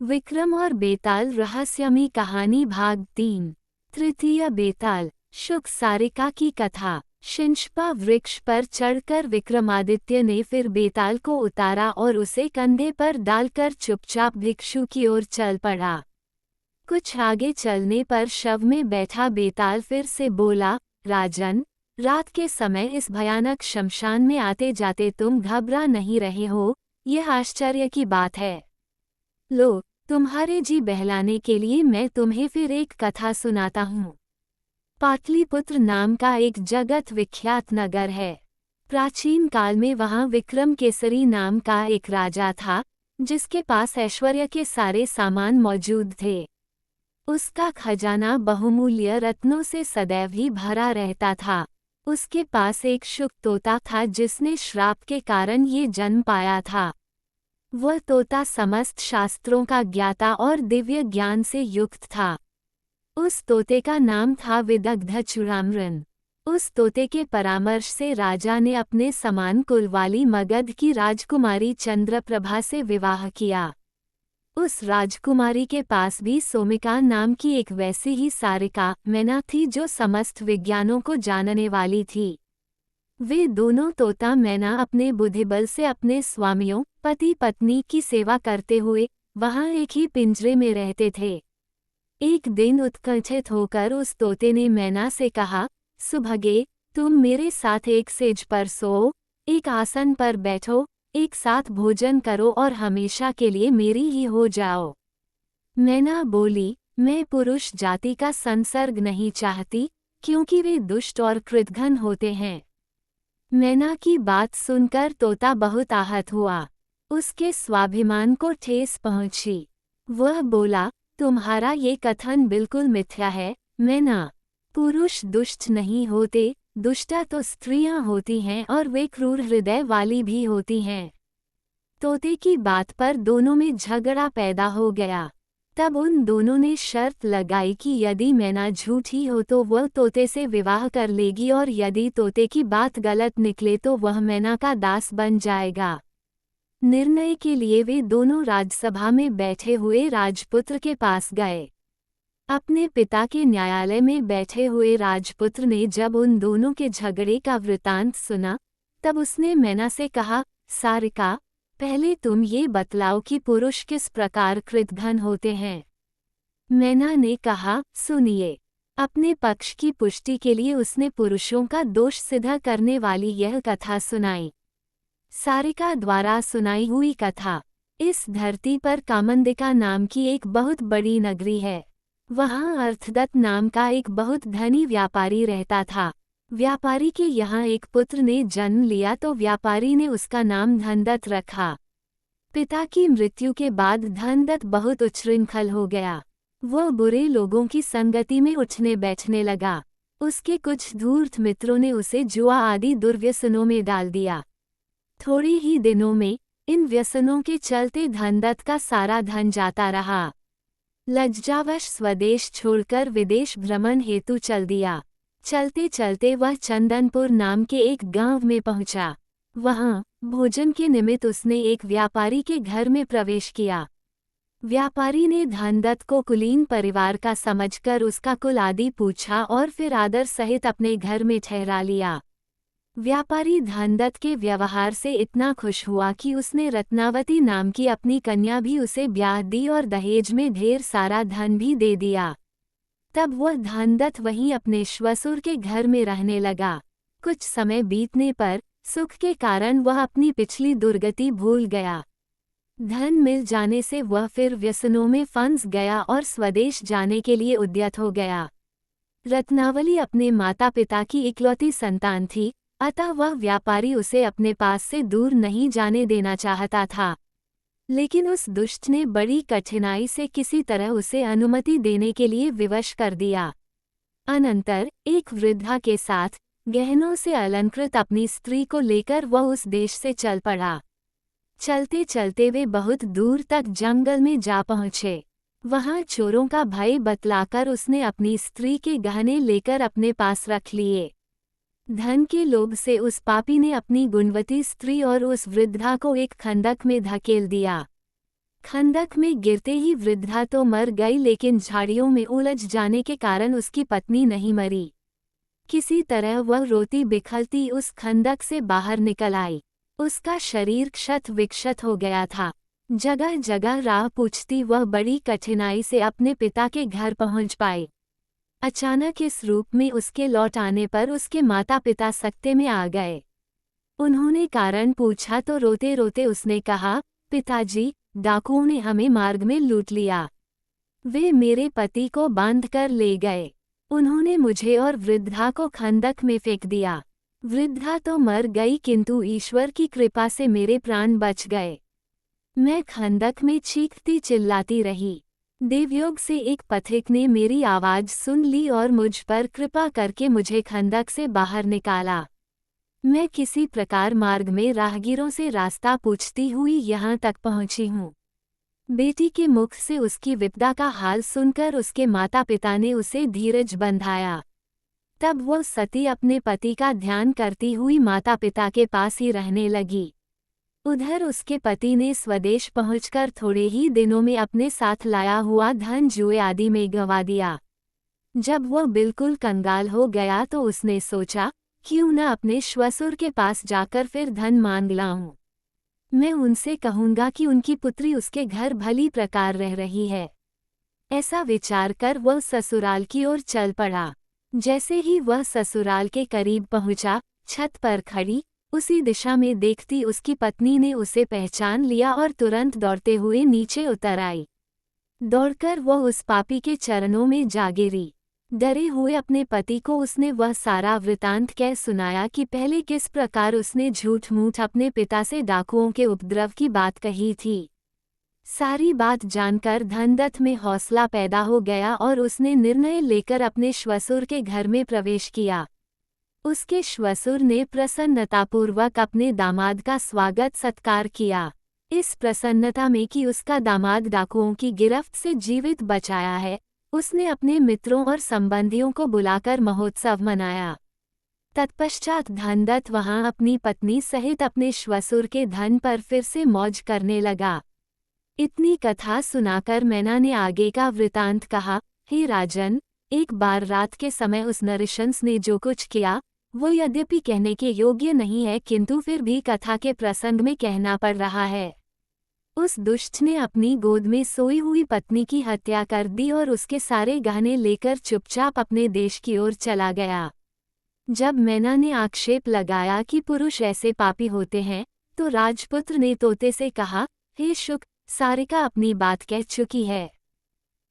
विक्रम और बेताल रहस्यमयी कहानी भाग 3। तृतीय बेताल। शुक सारिका की कथा। शिंशपा वृक्ष पर चढ़कर विक्रमादित्य ने फिर बेताल को उतारा और उसे कंधे पर डालकर चुपचाप भिक्षु की ओर चल पड़ा। कुछ आगे चलने पर शव में बैठा बेताल फिर से बोला, राजन, रात के समय इस भयानक शमशान में आते जाते तुम घबरा नहीं रहे हो, यह आश्चर्य की बात है। लो, तुम्हारे जी बहलाने के लिए मैं तुम्हें फिर एक कथा सुनाता हूँ। पाटलिपुत्र नाम का एक जगत विख्यात नगर है। प्राचीन काल में वहाँ विक्रम केसरी नाम का एक राजा था, जिसके पास ऐश्वर्य के सारे सामान मौजूद थे। उसका खजाना बहुमूल्य रत्नों से सदैव ही भरा रहता था। उसके पास एक शुक तोता था जिसने श्राप के कारण ये जन्म पाया था। वह तोता समस्त शास्त्रों का ज्ञाता और दिव्य ज्ञान से युक्त था। उस तोते का नाम था विदग्ध चूड़ामृन। उस तोते के परामर्श से राजा ने अपने समान कुल वाली मगध की राजकुमारी चंद्रप्रभा से विवाह किया। उस राजकुमारी के पास भी सोमिका नाम की एक वैसी ही सारिका मैना थी जो समस्त विज्ञानों को जानने वाली थी। वे दोनों तोता मैना अपने बुद्धिबल से अपने स्वामियों पति पत्नी की सेवा करते हुए वहां एक ही पिंजरे में रहते थे। एक दिन उत्कंठित होकर उस तोते ने मैना से कहा, सुभगे, तुम मेरे साथ एक सेज पर सो, एक आसन पर बैठो, एक साथ भोजन करो और हमेशा के लिए मेरी ही हो जाओ। मैना बोली, मैं पुरुष जाति का संसर्ग नहीं चाहती, क्योंकि वे दुष्ट और कृतघ्न होते हैं। मैना की बात सुनकर तोता बहुत आहत हुआ। उसके स्वाभिमान को ठेस पहुंची। वह बोला, तुम्हारा ये कथन बिल्कुल मिथ्या है, मैना। पुरुष दुष्ट नहीं होते, दुष्टा तो स्त्रियां होती हैं और वे क्रूर हृदय वाली भी होती हैं। तोते की बात पर दोनों में झगड़ा पैदा हो गया। तब उन दोनों ने शर्त लगाई कि यदि मैना झूठी हो तो वह तोते से विवाह कर लेगी और यदि तोते की बात गलत निकले तो वह मैना का दास बन जाएगा। निर्णय के लिए वे दोनों राजसभा में बैठे हुए राजपुत्र के पास गए। अपने पिता के न्यायालय में बैठे हुए राजपुत्र ने जब उन दोनों के झगड़े का वृतांत सुना, तब उसने मैना से कहा, सारिका, पहले तुम ये बतलाओ कि पुरुष किस प्रकार कृतघ्न होते हैं। मैना ने कहा, सुनिए। अपने पक्ष की पुष्टि के लिए उसने पुरुषों का दोष सिद्ध करने वाली यह कथा सुनाई। सारिका द्वारा सुनाई हुई कथा। इस धरती पर कामंदिका नाम की एक बहुत बड़ी नगरी है। वहाँ अर्थदत्त नाम का एक बहुत धनी व्यापारी रहता था। व्यापारी के यहाँ एक पुत्र ने जन्म लिया तो व्यापारी ने उसका नाम धनदत्त रखा। पिता की मृत्यु के बाद धनदत्त बहुत उच्छृंखल हो गया। वह बुरे लोगों की संगति में उठने बैठने लगा। उसके कुछ धूर्त मित्रों ने उसे जुआ आदि दुर्व्यसनों में डाल दिया। थोड़े ही दिनों में इन व्यसनों के चलते धनदत्त का सारा धन जाता रहा। लज्जावश स्वदेश छोड़कर विदेश भ्रमण हेतु चल दिया। चलते चलते वह चंदनपुर नाम के एक गांव में पहुंचा। वहां भोजन के निमित्त उसने एक व्यापारी के घर में प्रवेश किया। व्यापारी ने धनदत्त को कुलीन परिवार का समझकर उसका कुल आदि पूछा और फिर आदर सहित अपने घर में ठहरा लिया। व्यापारी धनदत्त के व्यवहार से इतना खुश हुआ कि उसने रत्नावती नाम की अपनी कन्या भी उसे ब्याह दी और दहेज में ढेर सारा धन भी दे दिया। तब वह धनदत्त वहीं अपने श्वशुर के घर में रहने लगा। कुछ समय बीतने पर सुख के कारण वह अपनी पिछली दुर्गति भूल गया। धन मिल जाने से वह फिर व्यसनों में फंस गया और स्वदेश जाने के लिए उद्यत हो गया। रत्नावली अपने माता पिता की इकलौती संतान थी, अतः वह व्यापारी उसे अपने पास से दूर नहीं जाने देना चाहता था। लेकिन उस दुष्ट ने बड़ी कठिनाई से किसी तरह उसे अनुमति देने के लिए विवश कर दिया। अनंतर एक वृद्धा के साथ गहनों से अलंकृत अपनी स्त्री को लेकर वह उस देश से चल पड़ा। चलते चलते वे बहुत दूर तक जंगल में जा पहुँचे। वहाँ चोरों का भय बतलाकर उसने अपनी स्त्री के गहने लेकर अपने पास रख लिए। धन के लोभ से उस पापी ने अपनी गुणवती स्त्री और उस वृद्धा को एक खंडक में धकेल दिया। खंदक में गिरते ही वृद्धा तो मर गई, लेकिन झाड़ियों में उलझ जाने के कारण उसकी पत्नी नहीं मरी। किसी तरह वह रोती बिखरती उस खंदक से बाहर निकल आई। उसका शरीर क्षत विक्षत हो गया था। जगह जगह राह पूछती वह बड़ी कठिनाई से अपने पिता के घर पहुंच पाई। अचानक इस रूप में उसके लौट आने पर उसके माता पिता सकते में आ गए। उन्होंने कारण पूछा तो रोते रोते उसने कहा, पिताजी, डाकुओं ने हमें मार्ग में लूट लिया। वे मेरे पति को बांध कर ले गए। उन्होंने मुझे और वृद्धा को खंदक में फेंक दिया। वृद्धा तो मर गई, किंतु ईश्वर की कृपा से मेरे प्राण बच गए। मैं खंदक में चीखती चिल्लाती रही। देवयोग से एक पथिक ने मेरी आवाज़ सुन ली और मुझ पर कृपा करके मुझे खंदक से बाहर निकाला। मैं किसी प्रकार मार्ग में राहगीरों से रास्ता पूछती हुई यहाँ तक पहुँची हूँ। बेटी के मुख से उसकी विपदा का हाल सुनकर उसके माता पिता ने उसे धीरज बंधाया। तब वह सती अपने पति का ध्यान करती हुई माता पिता के पास ही रहने लगी। उधर उसके पति ने स्वदेश पहुंचकर थोड़े ही दिनों में अपने साथ लाया हुआ धन जुए आदि में गंवा दिया। जब वह बिल्कुल कंगाल हो गया तो उसने सोचा, क्यों न अपने श्वसुर के पास जाकर फिर धन मांग लाऊं। मैं उनसे कहूंगा कि उनकी पुत्री उसके घर भली प्रकार रह रही है। ऐसा विचार कर वह ससुराल की ओर चल पड़ा। जैसे ही वह ससुराल के करीब पहुंचा, छत पर खड़ी उसी दिशा में देखती उसकी पत्नी ने उसे पहचान लिया और तुरंत दौड़ते हुए नीचे उतर आई। दौड़कर वह उस पापी के चरणों में जा गिरी। डरे हुए अपने पति को उसने वह सारा वृतांत कह सुनाया कि पहले किस प्रकार उसने झूठ मूठ अपने पिता से डाकुओं के उपद्रव की बात कही थी। सारी बात जानकर धनदत्त में हौसला पैदा हो गया और उसने निर्णय लेकर अपने श्वसुर के घर में प्रवेश किया। उसके श्वसुर ने प्रसन्नतापूर्वक अपने दामाद का स्वागत सत्कार किया। इस प्रसन्नता में कि उसका दामाद डाकुओं की गिरफ्त से जीवित बचाया है, उसने अपने मित्रों और संबंधियों को बुलाकर महोत्सव मनाया। तत्पश्चात धनदत्त वहां अपनी पत्नी सहित अपने श्वसुर के धन पर फिर से मौज करने लगा। इतनी कथा सुनाकर मैना ने आगे का वृतांत कहा। हे राजन, एक बार रात के समय उस नरशंस ने जो कुछ किया वो यद्यपि कहने के योग्य नहीं है, किंतु फिर भी कथा के प्रसंग में कहना पड़ रहा है। उस दुष्ट ने अपनी गोद में सोई हुई पत्नी की हत्या कर दी और उसके सारे गहने लेकर चुपचाप अपने देश की ओर चला गया। जब मैना ने आक्षेप लगाया कि पुरुष ऐसे पापी होते हैं, तो राजपुत्र ने तोते से कहा, हे शुक, सारिका अपनी बात कह चुकी है।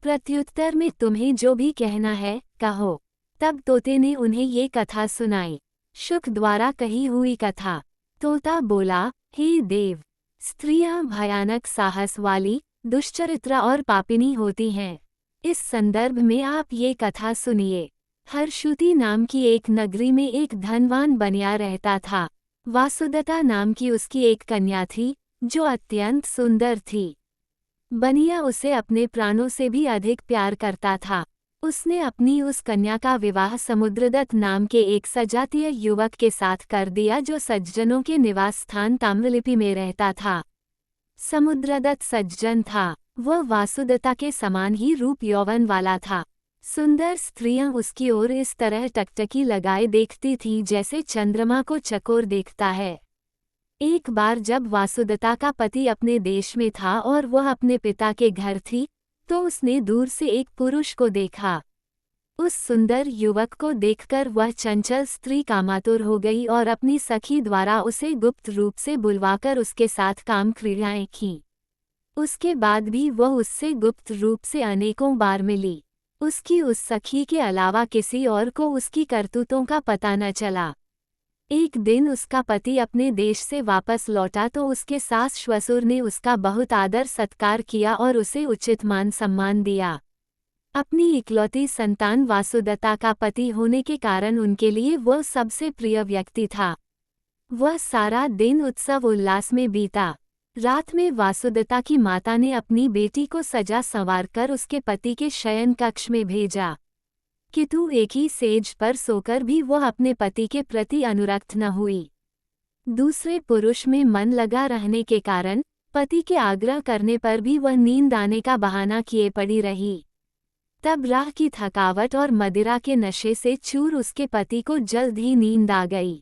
प्रत्युत्तर में तुम्हें जो भी कहना है कहो। तब तोते ने उन्हें ये कथा सुनाई। शुक द्वारा कही हुई कथा। तोता बोला, हे देव, स्त्रियां भयानक साहस वाली, दुष्चरित्रा और पापिनी होती हैं। इस संदर्भ में आप ये कथा सुनिए। हर्षुति नाम की एक नगरी में एक धनवान बनिया रहता था। वासुदता नाम की उसकी एक कन्या थी, जो अत्यंत सुंदर थी। बनिया उसे अपने प्राणों से भी अधिक प्यार करता था। उसने अपनी उस कन्या का विवाह समुद्रदत्त नाम के एक सजातीय युवक के साथ कर दिया, जो सज्जनों के निवास स्थान ताम्रलिपि में रहता था। समुद्रदत्त सज्जन था। वह वासुदत्ता के समान ही रूप यौवन वाला था। सुंदर स्त्रियां उसकी ओर इस तरह टकटकी लगाए देखती थीं जैसे चंद्रमा को चकोर देखता है। एक बार जब वासुदत्ता का पति अपने देश में था और वह अपने पिता के घर थी, तो उसने दूर से एक पुरुष को देखा। उस सुंदर युवक को देखकर वह चंचल स्त्री कामातुर हो गई और अपनी सखी द्वारा उसे गुप्त रूप से बुलवाकर उसके साथ काम क्रियाएं की। उसके बाद भी वह उससे गुप्त रूप से अनेकों बार मिली। उसकी उस सखी के अलावा किसी और को उसकी करतूतों का पता न चला। एक दिन उसका पति अपने देश से वापस लौटा तो उसके सास श्वसुर ने उसका बहुत आदर सत्कार किया और उसे उचित मान सम्मान दिया। अपनी इकलौती संतान वासुदत्ता का पति होने के कारण उनके लिए वह सबसे प्रिय व्यक्ति था। वह सारा दिन उत्सव उल्लास में बीता। रात में वासुदत्ता की माता ने अपनी बेटी को सजा संवार कर उसके पति के शयन कक्ष में भेजा, किंतु एक ही सेज पर सोकर भी वह अपने पति के प्रति अनुरक्त न हुई। दूसरे पुरुष में मन लगा रहने के कारण पति के आग्रह करने पर भी वह नींद आने का बहाना किए पड़ी रही। तब राह की थकावट और मदिरा के नशे से चूर उसके पति को जल्द ही नींद आ गई।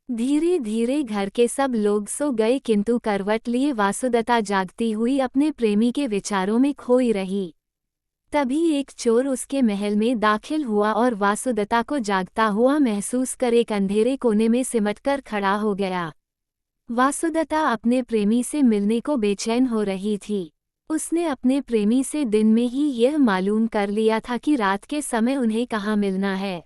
धीरे धीरे घर के सब लोग सो गए, किंतु करवट लिए वासुदत्ता जागती हुई अपने प्रेमी के विचारों में खोई रही। तभी एक चोर उसके महल में दाखिल हुआ और वासुदत्ता को जागता हुआ महसूस कर एक अंधेरे कोने में सिमटकर खड़ा हो गया। वासुदत्ता अपने प्रेमी से मिलने को बेचैन हो रही थी। उसने अपने प्रेमी से दिन में ही यह मालूम कर लिया था कि रात के समय उन्हें कहाँ मिलना है।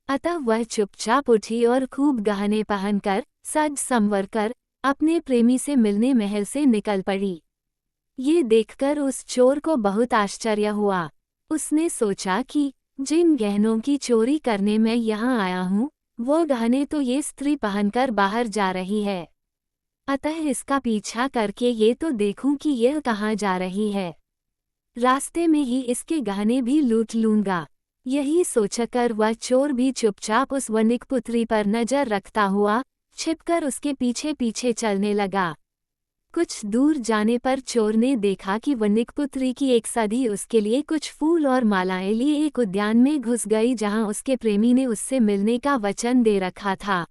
अतः वह चुपचाप उठी और खूब गहने पहनकर, सज संवर कर, अपने प्रेमी से मिलने महल से निकल पड़ी। ये देखकर उस चोर को बहुत आश्चर्य हुआ। उसने सोचा कि जिन गहनों की चोरी करने मैं यहाँ आया हूँ, वो गहने तो ये स्त्री पहनकर बाहर जा रही है। अतः इसका पीछा करके ये तो देखूं कि यह कहाँ जा रही है। रास्ते में ही इसके गहने भी लूट लूंगा। यही सोचकर वह चोर भी चुपचाप उस वनिकपुत्री पर नजर रखता हुआ छिपकर उसके पीछे पीछे चलने लगा। कुछ दूर जाने पर चोर ने देखा कि वनिकपुत्री की एक सधी उसके लिए कुछ फूल और मालाएं लिए एक उद्यान में घुस गई, जहां उसके प्रेमी ने उससे मिलने का वचन दे रखा था।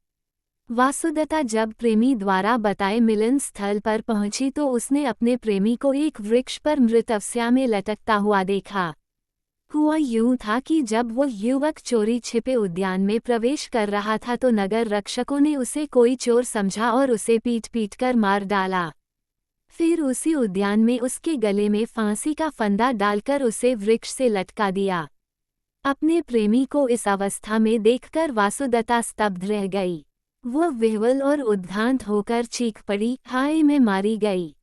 वासुदत्ता जब प्रेमी द्वारा बताए मिलन स्थल पर पहुंची तो उसने अपने प्रेमी को एक वृक्ष पर मृत अवस्था में लटकता हुआ देखा। हुआ यूं था कि जब वो युवक चोरी छिपे उद्यान में प्रवेश कर रहा था तो नगर रक्षकों ने उसे कोई चोर समझा और उसे पीट पीट कर मार डाला। फिर उसी उद्यान में उसके गले में फांसी का फंदा डालकर उसे वृक्ष से लटका दिया। अपने प्रेमी को इस अवस्था में देखकर वासुदत्ता स्तब्ध रह गई। वह विह्वल और उद्भ्रांत होकर चीख पड़ी, हाय मैं मारी गई।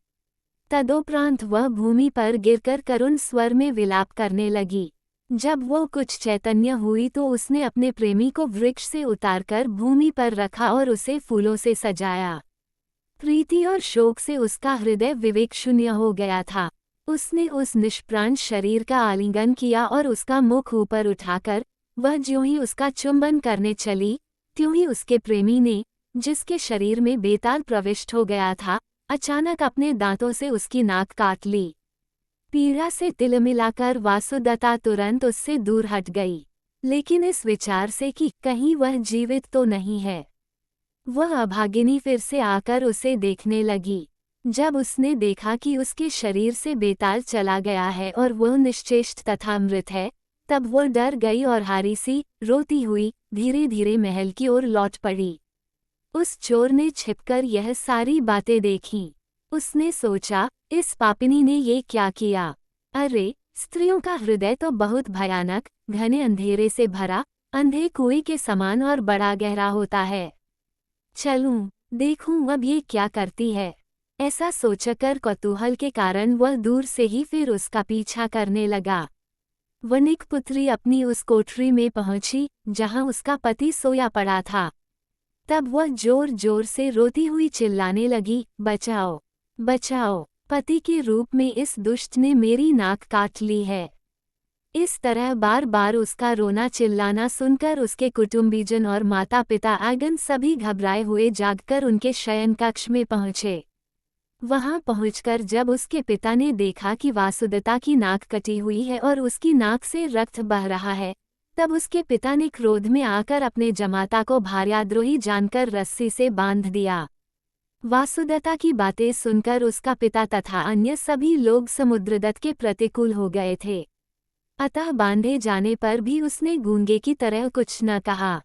तदोपरांत वह भूमि पर गिरकर करुण स्वर में विलाप करने लगी। जब वो कुछ चैतन्य हुई तो उसने अपने प्रेमी को वृक्ष से उतारकर भूमि पर रखा और उसे फूलों से सजाया। प्रीति और शोक से उसका हृदय विवेक शून्य हो गया था। उसने उस निष्प्राण शरीर का आलिंगन किया और उसका मुख ऊपर उठाकर वह ज्यों ही उसका चुंबन करने चली, त्यों ही उसके प्रेमी ने, जिसके शरीर में बेताल प्रविष्ट हो गया था, अचानक अपने दांतों से उसकी नाक काट ली। पीड़ा से तिलमिलाकर वासुदत्ता तुरंत उससे दूर हट गई, लेकिन इस विचार से कि कहीं वह जीवित तो नहीं है। वह अभागिनी फिर से आकर उसे देखने लगी। जब उसने देखा कि उसके शरीर से बेताल चला गया है और वह निश्चेष्ट तथा मृत है, तब वह डर गई और हारी सी रोती हुई धीरे धीरे महल की ओर लौट पड़ी। उस चोर ने छिपकर यह सारी बातें देखीं। उसने सोचा, इस पापिनी ने ये क्या किया। अरे, स्त्रियों का हृदय तो बहुत भयानक, घने अंधेरे से भरा, अंधे कुएं के समान और बड़ा गहरा होता है। चलूं, देखूं अब ये क्या करती है। ऐसा सोचकर कौतूहल के कारण वह दूर से ही फिर उसका पीछा करने लगा। वनिकपुत्री अपनी उस कोठरी में पहुंची जहां उसका पति सोया पड़ा था। तब वह जोर जोर से रोती हुई चिल्लाने लगी, बचाओ, बचाओ, पति के रूप में इस दुष्ट ने मेरी नाक काट ली है। इस तरह बार बार उसका रोना चिल्लाना सुनकर उसके कुटुंबीजन और माता पिता आगन सभी घबराए हुए जागकर उनके शयन कक्ष में पहुंचे। वहां पहुंचकर जब उसके पिता ने देखा कि वासुदत्ता की नाक कटी हुई है और उसकी नाक से रक्त बह रहा है, तब उसके पिता ने क्रोध में आकर अपने जमाता को भार्याद्रोही जानकर रस्सी से बांध दिया। वासुदत्ता की बातें सुनकर उसका पिता तथा अन्य सभी लोग समुद्रदत्त के प्रतिकूल हो गए थे। अतः बांधे जाने पर भी उसने गूंगे की तरह कुछ न कहा।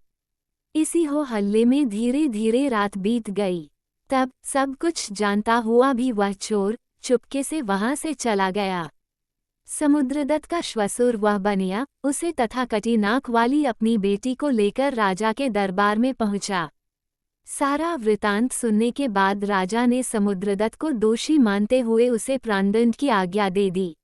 इसी हो हल्ले में धीरे धीरे रात बीत गई। तब सब कुछ जानता हुआ भी वह चोर चुपके से वहां से चला गया। समुद्रदत्त का श्वशुर वह बनिया उसे तथा कटी नाक वाली अपनी बेटी को लेकर राजा के दरबार में पहुंचा। सारा वृतांत सुनने के बाद राजा ने समुद्रदत्त को दोषी मानते हुए उसे प्राणदंड की आज्ञा दे दी।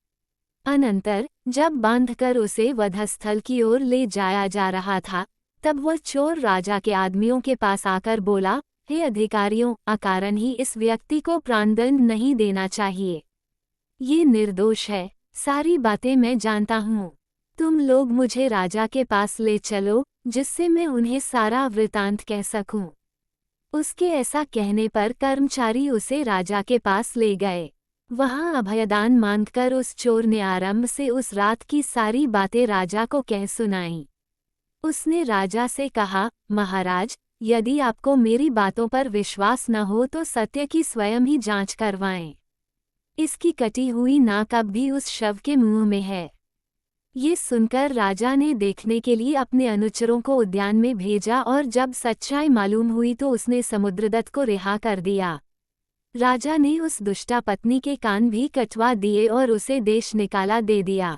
अनंतर जब बांधकर उसे वधस्थल की ओर ले जाया जा रहा था, तब वह चोर राजा के आदमियों के पास आकर बोला, हे अधिकारियों, अकारण ही इस व्यक्ति को प्राणदंड नहीं देना चाहिए। ये निर्दोष है, सारी बातें मैं जानता हूँ। तुम लोग मुझे राजा के पास ले चलो, जिससे मैं उन्हें सारा वृतांत कह सकूं। उसके ऐसा कहने पर कर्मचारी उसे राजा के पास ले गए। वहां अभयदान मांगकर उस चोर ने आरंभ से उस रात की सारी बातें राजा को कह सुनाईं। उसने राजा से कहा, महाराज, यदि आपको मेरी बातों पर विश्वास न हो तो सत्य की स्वयं ही जांच करवाएं। इसकी कटी हुई नाक अब भी उस शव के मुंह में है। ये सुनकर राजा ने देखने के लिए अपने अनुचरों को उद्यान में भेजा और जब सच्चाई मालूम हुई तो उसने समुद्रदत्त को रिहा कर दिया। राजा ने उस दुष्टा पत्नी के कान भी कटवा दिए और उसे देश निकाला दे दिया।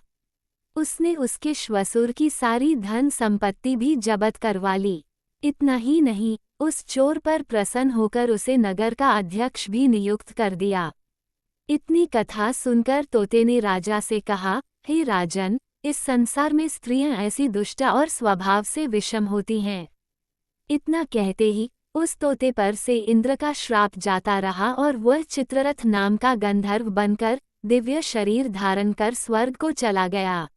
उसने उसके श्वसुर की सारी धन संपत्ति भी जब्त करवा ली। इतना ही नहीं, उस चोर पर प्रसन्न होकर उसे नगर का अध्यक्ष भी नियुक्त कर दिया। इतनी कथा सुनकर तोते ने राजा से कहा, हे राजन, इस संसार में स्त्रियां ऐसी दुष्ट और स्वभाव से विषम होती हैं। इतना कहते ही उस तोते पर से इंद्र का श्राप जाता रहा और वह चित्ररथ नाम का गंधर्व बनकर दिव्य शरीर धारण कर स्वर्ग को चला गया।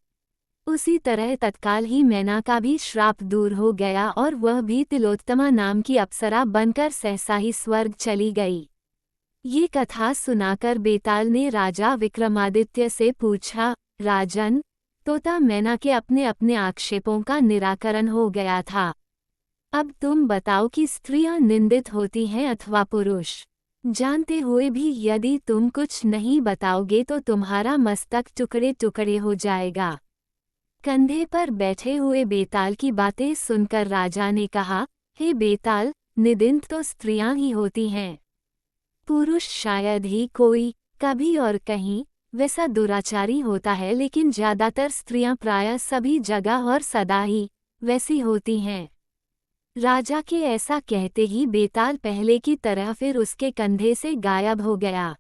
उसी तरह तत्काल ही मैना का भी श्राप दूर हो गया और वह भी तिलोत्तमा नाम की अप्सरा बनकर सहसा ही स्वर्ग चली गई। ये कथा सुनाकर बेताल ने राजा विक्रमादित्य से पूछा, राजन, तोता मैना के अपने अपने आक्षेपों का निराकरण हो गया था। अब तुम बताओ कि स्त्रियां निंदित होती हैं अथवा पुरुष। जानते हुए भी यदि तुम कुछ नहीं बताओगे तो तुम्हारा मस्तक टुकड़े टुकड़े हो जाएगा। कंधे पर बैठे हुए बेताल की बातें सुनकर राजा ने कहा, हे बेताल, निंदित तो स्त्रियां ही होती हैं। पुरुष शायद ही कोई, कभी और कहीं, वैसा दुराचारी होता है, लेकिन ज्यादातर स्त्रियां प्रायः सभी जगह और सदा ही वैसी होती हैं। राजा के ऐसा कहते ही बेताल पहले की तरह फिर उसके कंधे से गायब हो गया।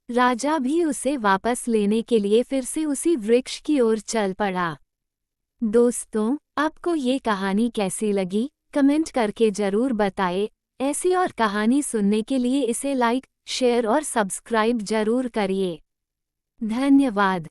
राजा भी उसे वापस लेने के लिए फिर से उसी वृक्ष की ओर चल पड़ा। दोस्तों, आपको ये कहानी कैसी लगी, कमेंट करके जरूर बताएं। ऐसी और कहानी सुनने के लिए इसे लाइक, शेयर और सब्सक्राइब जरूर करिए। धन्यवाद।